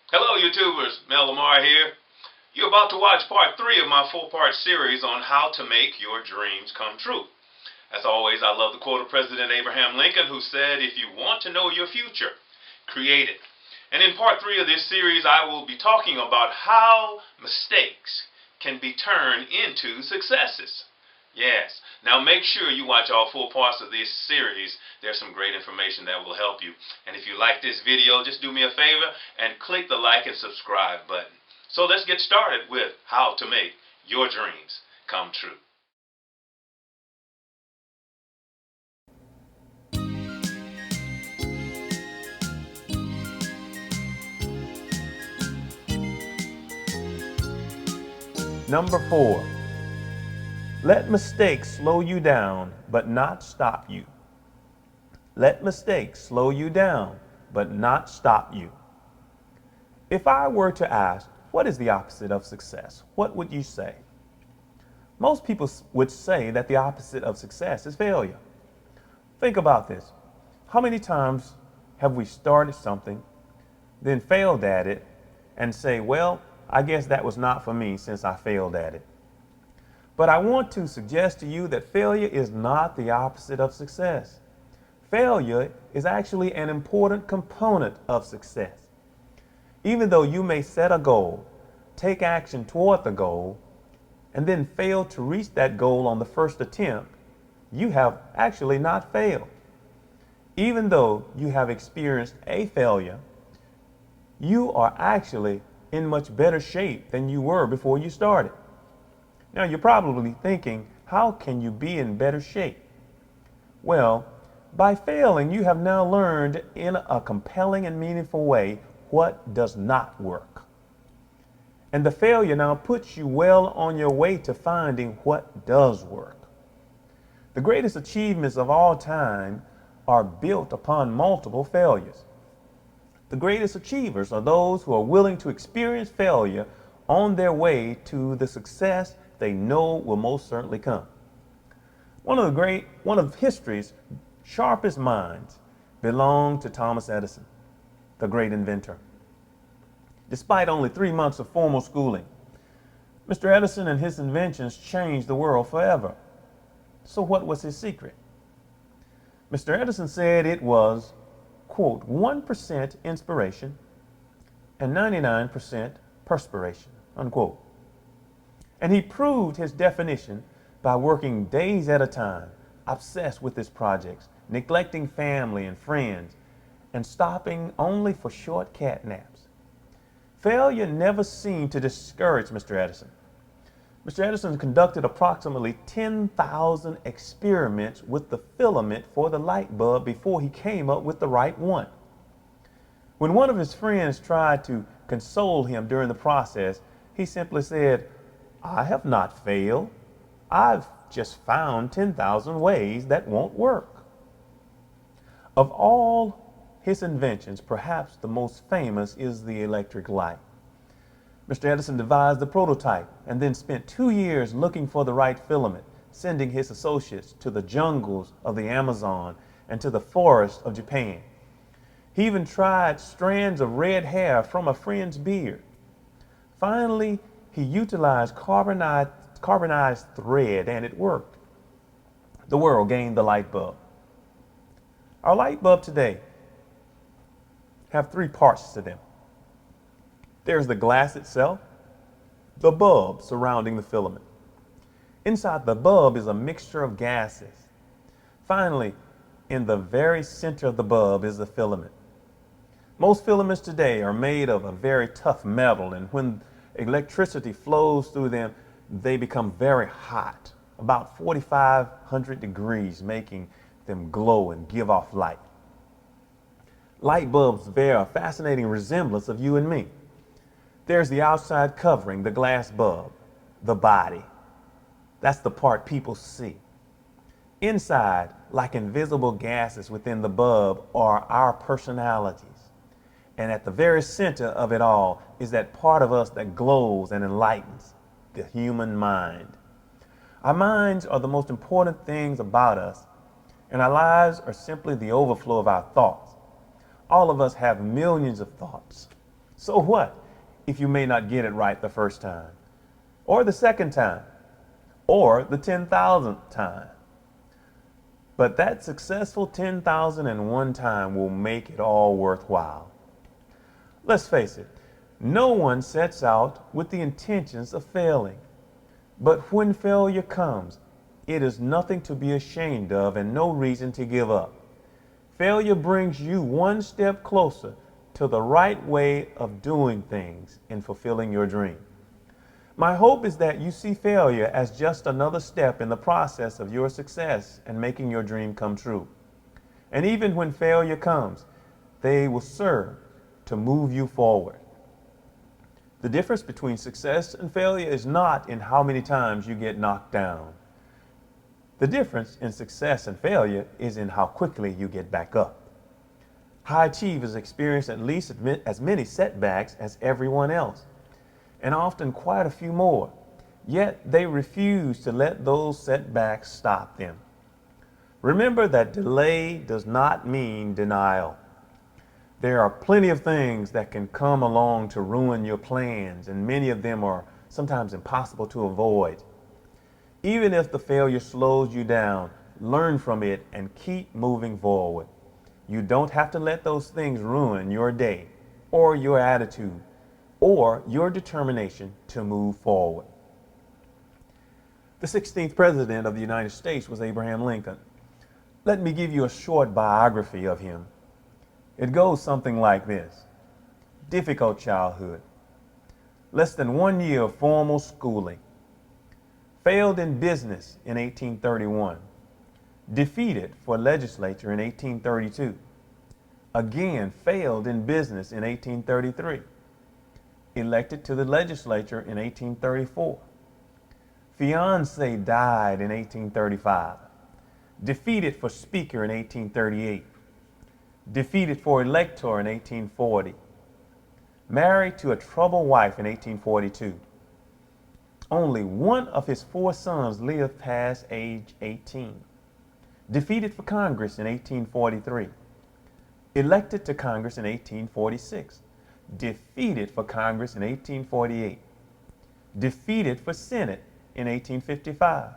Hello YouTubers, Lamar here. You're about to watch part 3 of my 4-part series on how to make your dreams come true. As always, I love the quote of President Abraham Lincoln, who said, "If you want to know your future, create it." And in part 3 of this series, I will be talking about how mistakes can be turned into successes. Yes. Now make sure you watch all 4 parts of this series. There's some great information that will help you. And if you like this video, just do me a favor and click the like and subscribe button. So let's get started with how to make your dreams come true. Number 4, let mistakes slow you down, but not stop you. Let mistakes slow you down, but not stop you. If I were to ask, what is the opposite of success? What would you say? Most people would say that the opposite of success is failure. Think about this. How many times have we started something, then failed at it, and say, well, I guess that was not for me since I failed at it. But I want to suggest to you that failure is not the opposite of success. Failure is actually an important component of success. Even though you may set a goal, take action toward the goal, and then fail to reach that goal on the first attempt, you have actually not failed. Even though you have experienced a failure, you are actually in much better shape than you were before you started. Now you're probably thinking, how can you be in better shape? Well, by failing, you have now learned in a compelling and meaningful way what does not work. And the failure now puts you well on your way to finding what does work. The greatest achievements of all time are built upon multiple failures. The greatest achievers are those who are willing to experience failure on their way to the success they know will most certainly come. One of history's sharpest minds belonged to Thomas Edison, the great inventor. Despite only 3 months of formal schooling, Mr. Edison and his inventions changed the world forever. So what was his secret? Mr. Edison said it was, quote, 1% inspiration and 99% perspiration, unquote. And he proved his definition by working days at a time, obsessed with his projects, neglecting family and friends, and stopping only for short cat naps. Failure never seemed to discourage Mr. Edison. Mr. Edison conducted approximately 10,000 experiments with the filament for the light bulb before he came up with the right one. When one of his friends tried to console him during the process, he simply said, "I have not failed. I've just found 10,000 ways that won't work." Of all his inventions, perhaps the most famous is the electric light. Mr. Edison devised the prototype and then spent 2 years looking for the right filament, sending his associates to the jungles of the Amazon and to the forests of Japan. He even tried strands of red hair from a friend's beard. Finally, he utilized carbonized thread, and it worked. The world gained the light bulb. Our light bulb today have 3 parts to them. There's the glass itself, the bulb surrounding the filament. Inside the bulb is a mixture of gases. Finally, in the very center of the bulb is the filament. Most filaments today are made of a very tough metal, and when electricity flows through them, they become very hot, about 4,500 degrees, making them glow and give off light. Light bulbs bear a fascinating resemblance of you and me. There's the outside covering, the glass bulb, the body. That's the part people see. Inside, like invisible gases within the bulb, are our personalities. And at the very center of it all is that part of us that glows and enlightens, the human mind. Our minds are the most important things about us, and our lives are simply the overflow of our thoughts. All of us have millions of thoughts. So what if you may not get it right the first time, or the second time, or the 10,000th time? But that successful 10,001 time will make it all worthwhile. Let's face it, no one sets out with the intentions of failing. But when failure comes, it is nothing to be ashamed of and no reason to give up. Failure brings you one step closer to the right way of doing things in fulfilling your dream. My hope is that you see failure as just another step in the process of your success and making your dream come true. And even when failure comes, they will serve to move you forward. The difference between success and failure is not in how many times you get knocked down. The difference in success and failure is in how quickly you get back up. High achievers experience at least as many setbacks as everyone else, and often quite a few more. Yet they refuse to let those setbacks stop them. Remember that delay does not mean denial. There are plenty of things that can come along to ruin your plans, and many of them are sometimes impossible to avoid. Even if the failure slows you down, learn from it and keep moving forward. You don't have to let those things ruin your day, or your attitude, or your determination to move forward. The 16th President of the United States was Abraham Lincoln. Let me give you a short biography of him. It goes something like this. Difficult childhood. Less than 1 year of formal schooling. Failed in business in 1831. Defeated for legislature in 1832. Again, failed in business in 1833. Elected to the legislature in 1834. Fiance died in 1835. Defeated for speaker in 1838. Defeated for elector in 1840. Married to a troubled wife in 1842. Only one of his 4 sons lived past age 18. Defeated for Congress in 1843. Elected to Congress in 1846. Defeated for Congress in 1848. Defeated for Senate in 1855.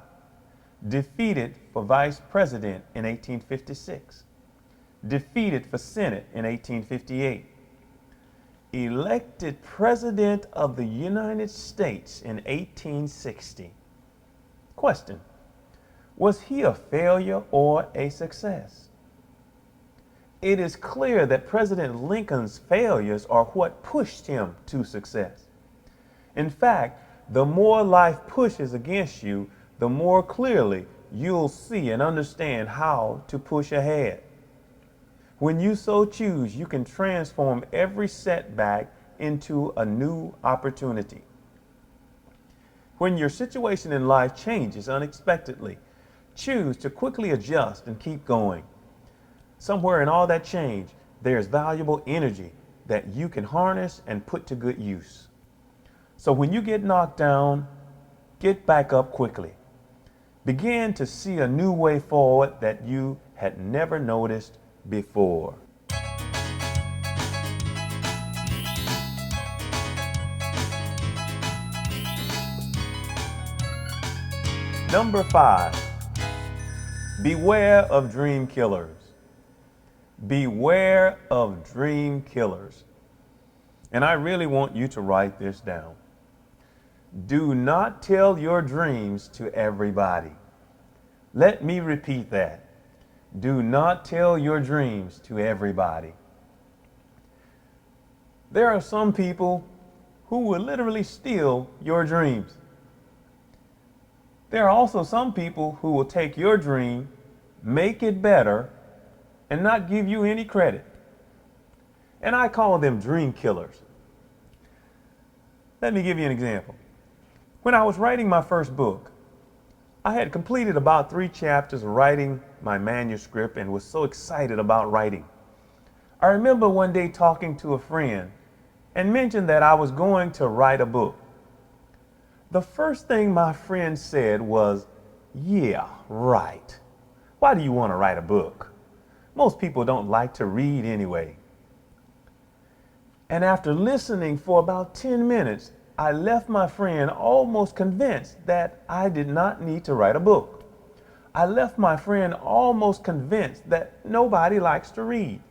Defeated for Vice President in 1856. Defeated for Senate in 1858. Elected President of the United States in 1860. Question: was he a failure or a success? It is clear that President Lincoln's failures are what pushed him to success. In fact, the more life pushes against you, the more clearly you'll see and understand how to push ahead. When you so choose, you can transform every setback into a new opportunity. When your situation in life changes unexpectedly, choose to quickly adjust and keep going. Somewhere in all that change, there's valuable energy that you can harness and put to good use. So when you get knocked down, get back up quickly. Begin to see a new way forward that you had never noticed before. Number 5, beware of dream killers. Beware of dream killers. And I really want you to write this down. Do not tell your dreams to everybody. Let me repeat that. Do not tell your dreams to everybody. There are some people who will literally steal your dreams. There are also some people who will take your dream, make it better, and not give you any credit. And I call them dream killers. Let me give you an example. When I was writing my first book, I had completed about 3 chapters of writing my manuscript and was so excited about writing. I remember one day talking to a friend and mentioned that I was going to write a book. The first thing my friend said was, "Yeah, right. Why do you want to write a book? Most people don't like to read anyway." And after listening for about 10 minutes, I left my friend almost convinced that I did not need to write a book. I left my friend almost convinced that nobody likes to read.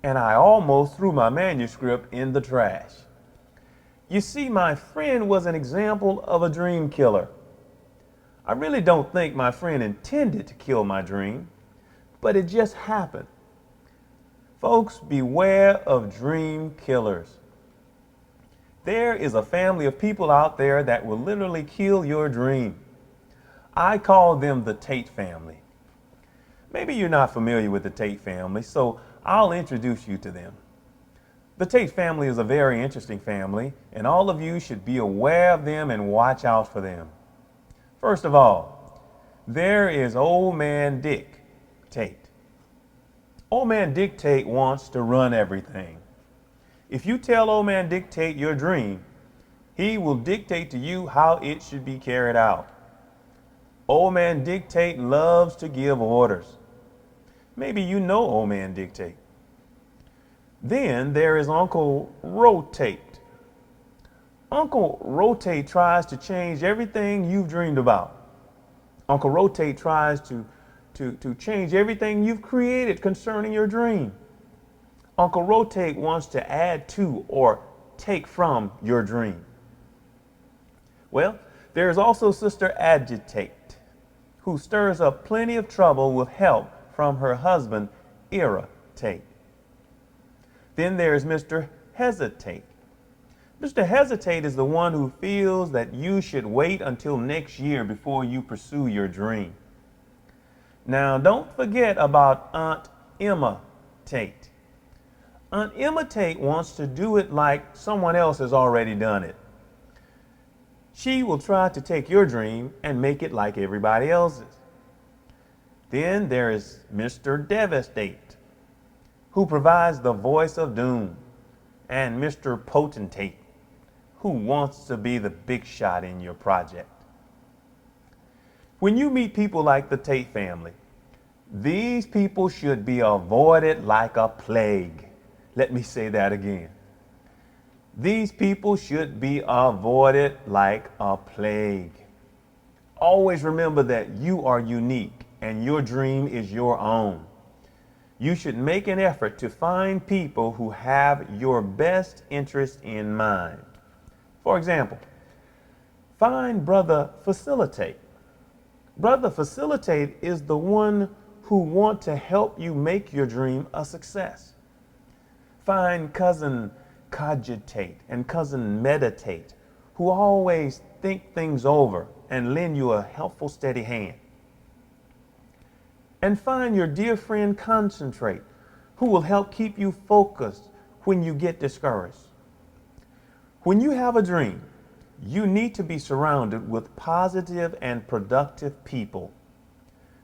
And I almost threw my manuscript in the trash. You see, my friend was an example of a dream killer. I really don't think my friend intended to kill my dream, but it just happened. Folks, beware of dream killers. There is a family of people out there that will literally kill your dream. I call them the Tate family. Maybe you're not familiar with the Tate family, so I'll introduce you to them. The Tate family is a very interesting family, and all of you should be aware of them and watch out for them. First of all, there is Old Man Dick Tate. Old Man Dick Tate wants to run everything. If you tell Old Man Dick Tate your dream, he will dictate to you how it should be carried out. Old Man Dick Tate loves to give orders. Maybe you know Old Man Dick Tate. Then there is Uncle Rotate. Uncle Rotate tries to change everything you've dreamed about. Uncle Rotate tries to change everything you've created concerning your dream. Uncle Rotate wants to add to or take from your dream. Well, there is also Sister Agitate, who stirs up plenty of trouble with help from her husband, Irritate. Then there is Mr. Hesitate. Mr. Hesitate is the one who feels that you should wait until next year before you pursue your dream. Now, don't forget about Aunt Emma Tate. Aunt Emma Tate wants to do it like someone else has already done it. She will try to take your dream and make it like everybody else's. Then there is Mr. Devastate, who provides the voice of doom, and Mr. Potentate, who wants to be the big shot in your project. When you meet people like the Tate family, these people should be avoided like a plague. Let me say that again. These people should be avoided like a plague. Always remember that you are unique and your dream is your own. You should make an effort to find people who have your best interest in mind. For example, find Brother Facilitate. Brother Facilitate is the one who wants to help you make your dream a success. Find Cousin Cogitate and Cousin Meditate, who always think things over and lend you a helpful, steady hand. And find your dear friend Concentrate, who will help keep you focused when you get discouraged. When you have a dream, you need to be surrounded with positive and productive people.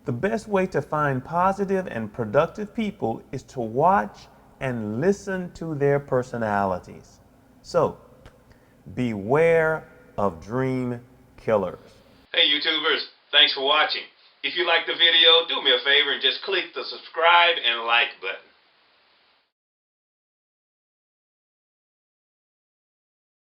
The best way to find positive and productive people is to watch and listen to their personalities. So, beware of dream killers. Hey YouTubers, thanks for watching. If you liked the video, do me a favor and just click the subscribe and like button.